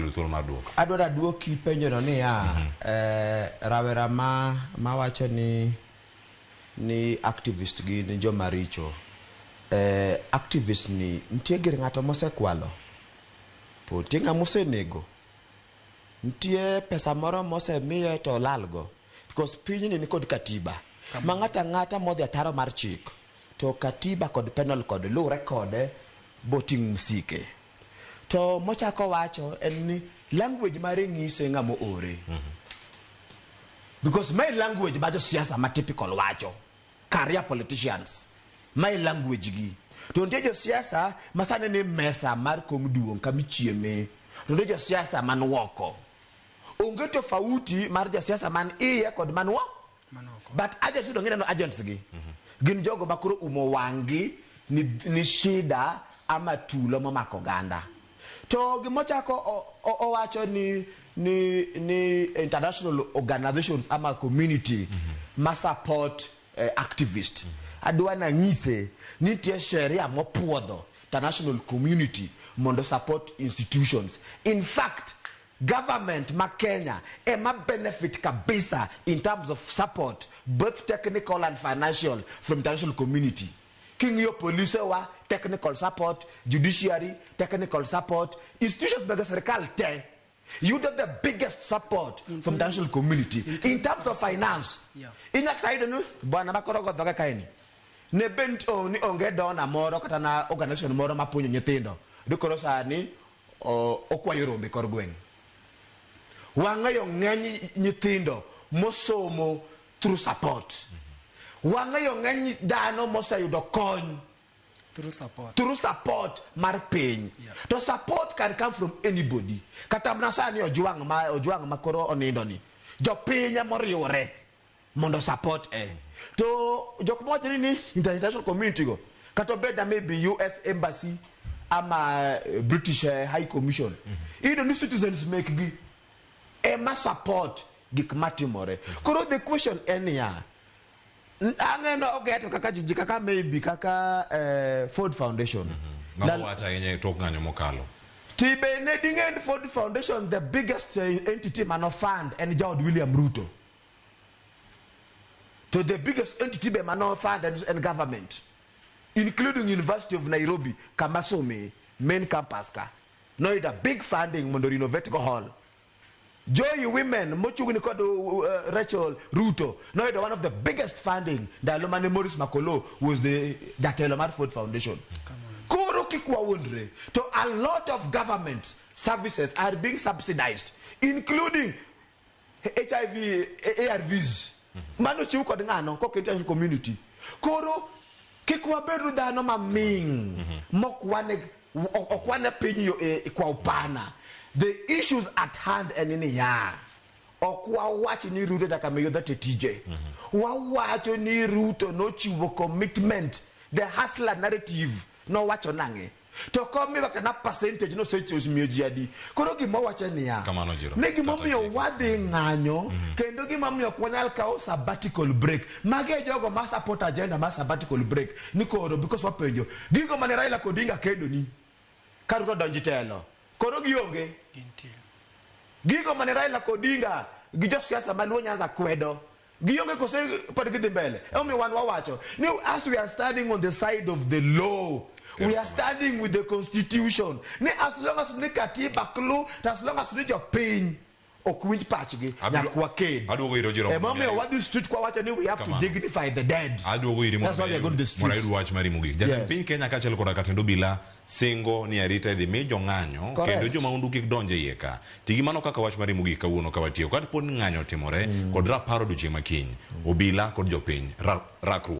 mayudo thuolo mar duoko. Adwaro duoki penjo no ni rawera ma wacho ni activist gi ni joma richo. Activist ni nitie gir ng'ato mosekwalo. Po tinga mosenego. Nitie pesa moro mosemiye to lalgo. Because piny ni kod katiba. Ma ng'ata modhi ataro mar chik. To katiba kod penal code lure kode boting musike. To mochako wacho en ni language mare ng'ise ng'amo ore. Because my language ma jo siasa ma typical wacho. Career politicians. My language gi. To ntie jo siasa masane ni mesa mar kom duong kamichieme. To ntie jo siasa man woko. Onge tofauti mar jo siasa man iye kod man woko. But agents don't get no agents gi. Gin jogo makuro umo wangi ni shida ama tulo mamako ganda. To gimochako owacho ni international organizations ama community ma support activist. Adwa na ng'ise nitie sheria mopuodho international community mondo support institutions. In fact, government ma Kenya ma benefit kabisa in terms of support, both technical and financial, from international community. King yo police wa technical support, judiciary technical support, institutions mega serikali te. You get the biggest support from the international community in terms of finance. Inya kaide no bwana bakoro go doga kaini. Ne bento ni onge dona moro kata na organization moro mapunyo nyithindo. Dikoro sani okwayo rombe kor gweng. Wangayo ng'eny nyithindo mosomo through support. Wangayo ng'eny dano mosayudo kony through support mar piny. To support can come from anybody. Kata mnasani ojuang ma koro onindo ni. Jo piny moriwore mondo support To jok mowacho ni international community go. Kata beda maybe US embassy ama British High Commission. Either new citizens make gi ema support gik matimore. Koro the question enia angeno ogeto kaka jiji kaka maybe kaka Ford Foundation. Wacha yenye tok ng'anyo mokalo. Tibe ne dingen Ford Foundation, the biggest entity man fund and Jawad William Ruto. To the biggest entity be man fund and government, including University of Nairobi, Kamasome, main campus ka. No it a big funding mondo renovate go hall. Joy women, Mochuguni Kodo Rachel Ruto, no one of the biggest funding. The Alomane Maurice Makolo was the Elomar Ford Foundation. To a lot of government services are being subsidized, including HIV, ARVs. Mano chiuko dingano ko international community. Koro kikwa beru da no maming mokwane okwane pinyo kwa upana. The issues at hand and in ya. Okwa wachi ni Ruto takameyo that TJ. Wa wacho ni Ruto no chiwo commitment. The hustler narrative no wacho nange. To come me back na percentage no say choose miyojiadi. Koro gimo wacho ni ya. Kamano jiro. Negi momiyo wade nganyo kendo gi momiyo kwanyal kao sabbatical break. Mage jogo ma support agenda ma sabbatical break. Nikoro because wapenjo. Gigo mane Raila kodinga kedo ni. Karuto donjitelo. Koro gionge. Gigo mane Raila kodinga gijo siasa maluo nyanza kwedo. Gionge kose pode gidhi mbele. Emi wan wawacho. Now as we are standing on the side of the law, we are standing with the constitution. Ne as long as ne katiba klu, as long as ne jo piny okwinj pachgi nyakwa ked. Aduogo iro jiro. Mami what the street kwa wacho ni we have to dignify the dead. Aduogo iri mo. That's why we are going to the streets. Mora wach mari mugi. Jatend piny Kenya kachel koda katendo bila singo ni arita idhi mi jong'anyo kendo joma undu kik donje iye ka. Tigi mano kaka wach mari mugi kawuono kawatiyo. Kata pod ng'anyo timore kod raparo duche makiny. Obila kod jopiny rakru.